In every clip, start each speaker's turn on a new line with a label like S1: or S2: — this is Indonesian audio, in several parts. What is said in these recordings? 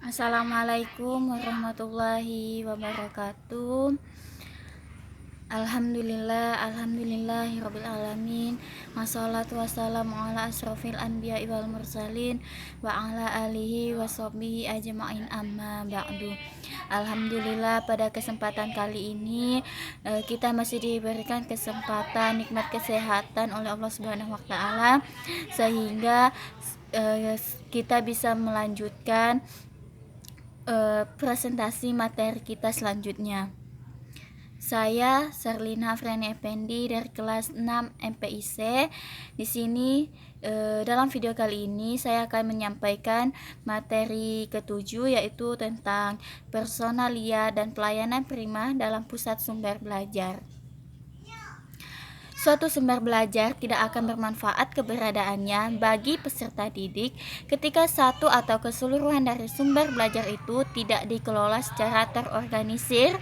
S1: Assalamualaikum warahmatullahi wabarakatuh. Alhamdulillahirabbil alamin. Wassalatu wassalamu ala asrofil anbiya'i wal mursalin wa ala alihi washabbihi ajma'in amma ba'du. Alhamdulillah, pada kesempatan kali ini kita masih diberikan kesempatan nikmat kesehatan oleh Allah Subhanahu wa taala sehingga kita bisa melanjutkan presentasi materi kita selanjutnya. Saya Serlina Afriani Effendi dari kelas 6 MPIC. Di sini dalam video kali ini saya akan menyampaikan materi ketujuh, yaitu tentang personalia dan pelayanan prima dalam pusat sumber belajar. Suatu sumber belajar tidak akan bermanfaat keberadaannya bagi peserta didik ketika satu atau keseluruhan dari sumber belajar itu tidak dikelola secara terorganisir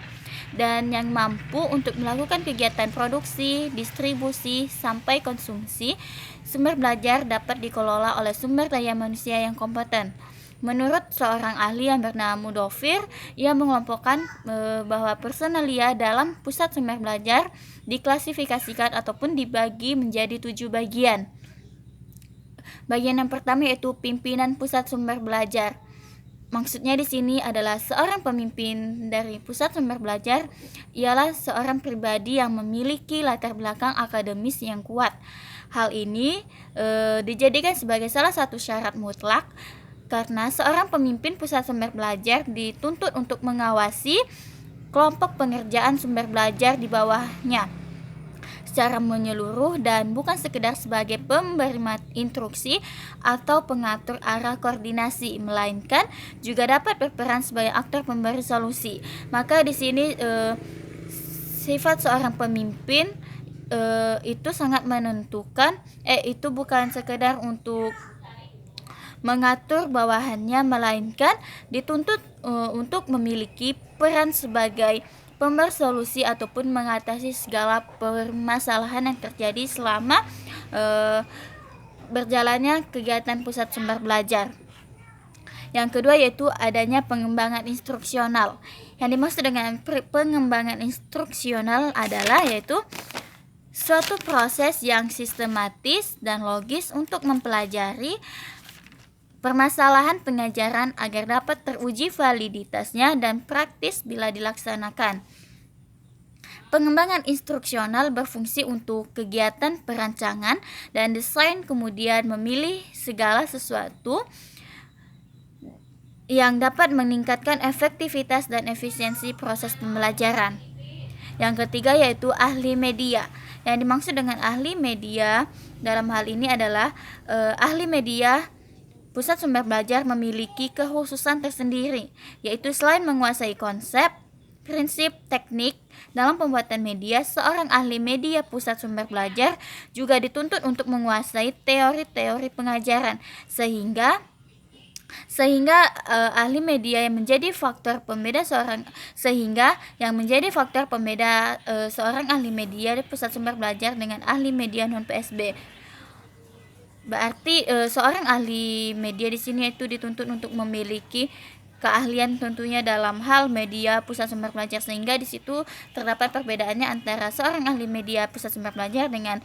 S1: dan yang mampu untuk melakukan kegiatan produksi, distribusi, sampai konsumsi. Sumber belajar dapat dikelola oleh sumber daya manusia yang kompeten. Menurut seorang ahli yang bernama Mudofir, ia mengelompokkan bahwa personalia dalam pusat sumber belajar diklasifikasikan ataupun dibagi menjadi 7 bagian. Bagian yang pertama yaitu pimpinan pusat sumber belajar. Maksudnya di sini adalah seorang pemimpin dari pusat sumber belajar ialah seorang pribadi yang memiliki latar belakang akademis yang kuat. Hal ini dijadikan sebagai salah satu syarat mutlak karena seorang pemimpin pusat sumber belajar dituntut untuk mengawasi kelompok pengerjaan sumber belajar di bawahnya secara menyeluruh dan bukan sekedar sebagai pemberi instruksi atau pengatur arah koordinasi, melainkan juga dapat berperan sebagai aktor pemberi solusi. Maka di sini sifat seorang pemimpin itu sangat menentukan, itu bukan sekedar untuk mengatur bawahannya, melainkan dituntut untuk memiliki peran sebagai pemberi solusi ataupun mengatasi segala permasalahan yang terjadi selama berjalannya kegiatan pusat sumber belajar. Yang kedua yaitu adanya pengembangan instruksional. Yang dimaksud dengan pengembangan instruksional adalah yaitu suatu proses yang sistematis dan logis untuk mempelajari permasalahan pengajaran agar dapat teruji validitasnya dan praktis bila dilaksanakan. Pengembangan instruksional berfungsi untuk kegiatan perancangan dan desain, kemudian memilih segala sesuatu yang dapat meningkatkan efektivitas dan efisiensi proses pembelajaran. Yang ketiga yaitu ahli media. Yang dimaksud dengan ahli media dalam hal ini adalah ahli media pusat sumber belajar memiliki kekhususan tersendiri, yaitu selain menguasai konsep, prinsip, teknik dalam pembuatan media, seorang ahli media pusat sumber belajar juga dituntut untuk menguasai teori-teori pengajaran, sehingga ahli media yang menjadi faktor pembeda seorang ahli media di pusat sumber belajar dengan ahli media non PSB. Berarti seorang ahli media di sini itu dituntut untuk memiliki keahlian tentunya dalam hal media pusat sumber belajar, sehingga di situ terdapat perbedaannya antara seorang ahli media pusat sumber belajar dengan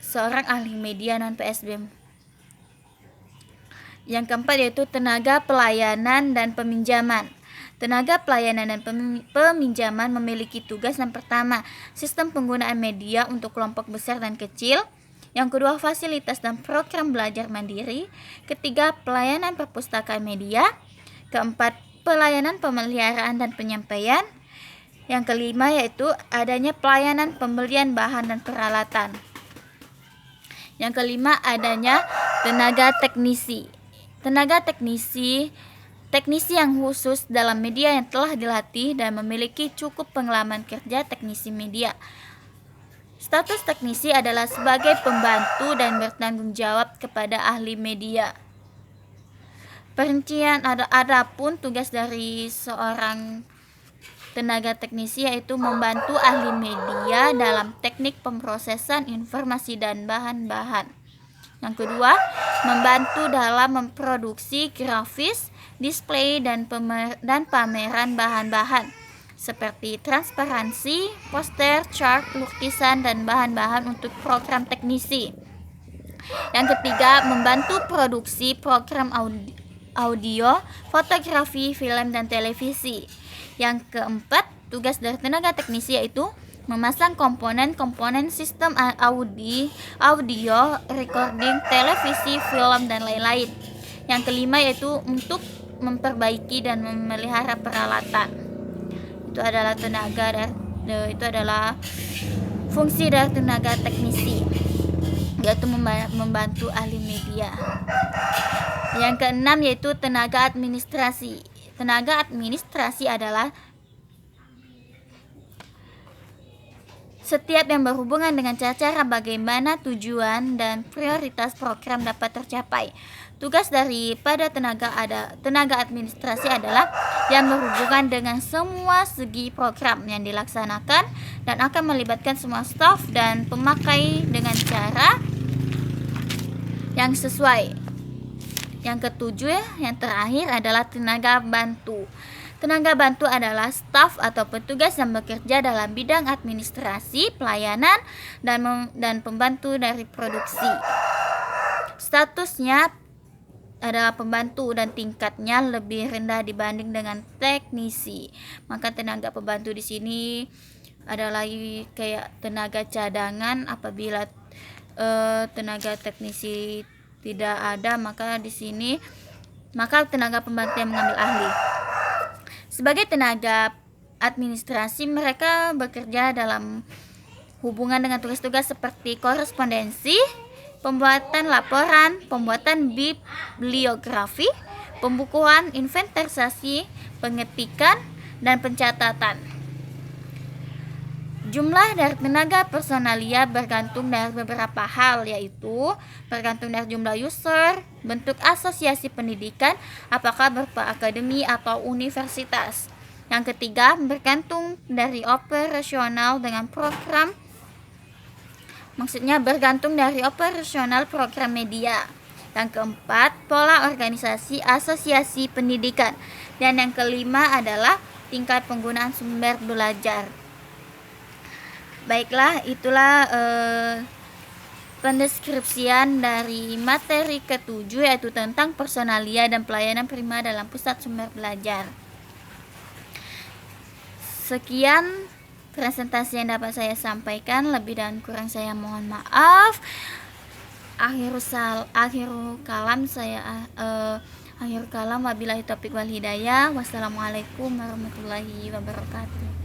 S1: seorang ahli media non PSB. Yang keempat yaitu tenaga pelayanan dan peminjaman. Tenaga pelayanan dan peminjaman memiliki tugas yang pertama, sistem penggunaan media untuk kelompok besar dan kecil. Yang kedua, fasilitas dan program belajar mandiri. Ketiga, pelayanan perpustakaan media. Keempat, pelayanan pemeliharaan dan penyampaian. Yang kelima yaitu adanya pelayanan pembelian bahan dan peralatan. Yang kelima, adanya tenaga teknisi. Tenaga teknisi yang khusus dalam media yang telah dilatih dan memiliki cukup pengalaman kerja teknisi media. Status teknisi adalah sebagai pembantu dan bertanggung jawab kepada ahli media. Perincian adapun tugas dari seorang tenaga teknisi yaitu membantu ahli media dalam teknik pemrosesan informasi dan bahan-bahan. Yang kedua, membantu dalam memproduksi grafis, display, dan pameran bahan-bahan seperti transparansi, poster, chart, lukisan, dan bahan-bahan untuk program teknisi. Yang ketiga, membantu produksi program audio, fotografi, film, dan televisi. Yang keempat, tugas dari tenaga teknisi yaitu memasang komponen-komponen sistem audio, recording, televisi, film, dan lain-lain. Yang kelima yaitu untuk memperbaiki dan memelihara peralatan. Itu adalah fungsi dari tenaga teknisi, yaitu membantu ahli media. Yang keenam yaitu tenaga administrasi. Tenaga administrasi adalah setiap yang berhubungan dengan cara bagaimana tujuan dan prioritas program dapat tercapai. Tugas daripada tenaga administrasi adalah yang berhubungan dengan semua segi program yang dilaksanakan dan akan melibatkan semua staf dan pemakai dengan cara yang sesuai. Yang ketujuh, yang terakhir adalah tenaga bantu. Tenaga bantu adalah staf atau petugas yang bekerja dalam bidang administrasi, pelayanan, dan pembantu dari produksi. Statusnya adalah pembantu dan tingkatnya lebih rendah dibanding dengan teknisi. Maka tenaga pembantu di sini adalah kayak tenaga cadangan apabila tenaga teknisi tidak ada, maka tenaga pembantu yang mengambil ahli. Sebagai tenaga administrasi, mereka bekerja dalam hubungan dengan tugas-tugas seperti korespondensi, pembuatan laporan, pembuatan bibliografi, pembukuan, inventarisasi, pengetikan, dan pencatatan. Jumlah dari tenaga personalia bergantung dari beberapa hal, yaitu bergantung dari jumlah user, bentuk asosiasi pendidikan, apakah berupa akademi atau universitas. Yang ketiga, bergantung dari operasional dengan program, maksudnya bergantung dari operasional program media. Yang keempat, pola organisasi asosiasi pendidikan. Dan yang kelima adalah tingkat penggunaan sumber belajar. Baiklah, itulah pendeskripsian dari materi ke-7, yaitu tentang personalia dan pelayanan prima dalam pusat sumber belajar. Sekian presentasi yang dapat saya sampaikan, lebih dan kurang saya mohon maaf. Akhir kalam wabillahi taufiq wal hidayah. Wassalamualaikum warahmatullahi wabarakatuh.